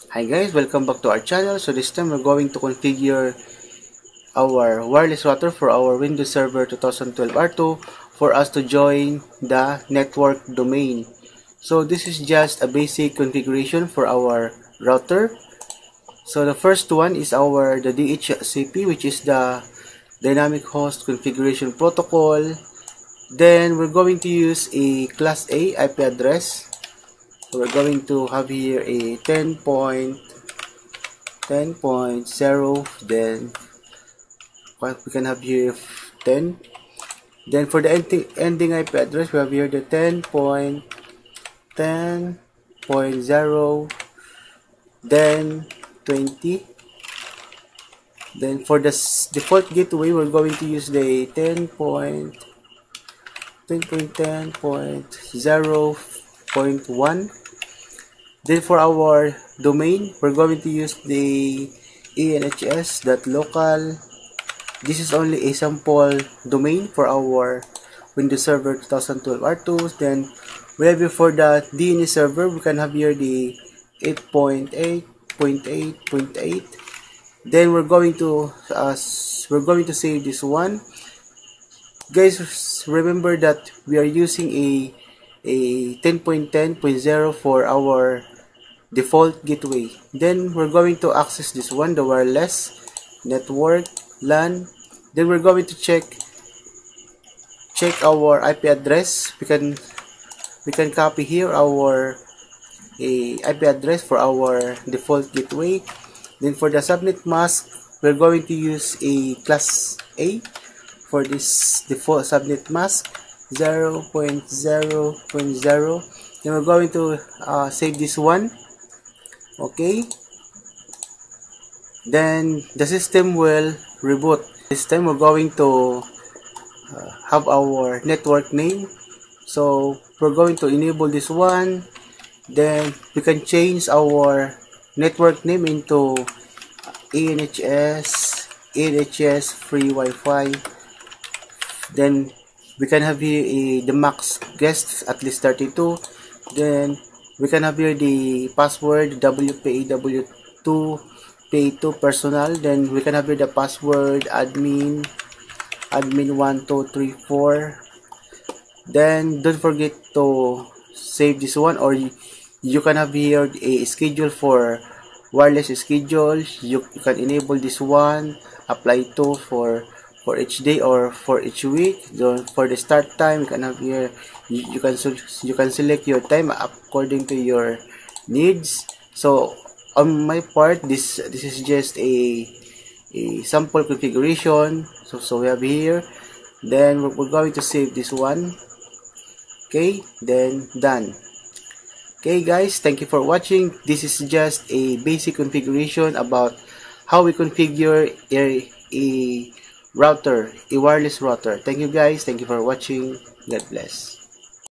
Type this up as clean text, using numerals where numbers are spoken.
Hi guys, welcome back to our channel. So this time we're going to configure our wireless router for our Windows Server 2012 R2 for us to join the network domain. So this is just a basic configuration for our router. So the first one is the DHCP, which is the Dynamic Host Configuration Protocol. Then we're going to use a Class A IP address. So we're going to have here a 10.10.0, then we can have here 10. Then for the ending IP address, we have here the 10.10.0, then 20. Then for the default gateway, we're going to use the 10.10.0.1. Then for our domain, we're going to use the enhs.local. This is only a sample domain for our Windows Server 2012 R2. Then we have here for the DNS server, we can have here the 8.8.8.8. Then we're going to save this one. Guys, remember that we are using a 10.10.0 for our default gateway. Then we're going to access this one, the wireless network LAN. Then we're going to check our IP address. We can copy here our IP address for our default gateway. Then for the subnet mask, we're going to use a Class A for this default subnet mask 0.0.0. Then we're going to save this one. Okay, then the system will reboot. This time we're going to have our network name, so we're going to enable this one. Then we can change our network name into ENHS free Wi-Fi. Then we can have here the max guests at least 32. Then we can have here the password WPAW2 P2 personal. Then we can have here the password admin 1234. Then don't forget to save this one, or you can have here a schedule for wireless schedule. You can enable this one, apply to for each day or for each week. For the start time, you can have here, you can select your time according to your needs. So on my part, this is just a sample configuration. So we have here. Then we're going to save this one. Okay, then done. Okay guys, thank you for watching. This is just a basic configuration about how we configure a router, a wireless router. Thank you guys, thank you for watching. God bless.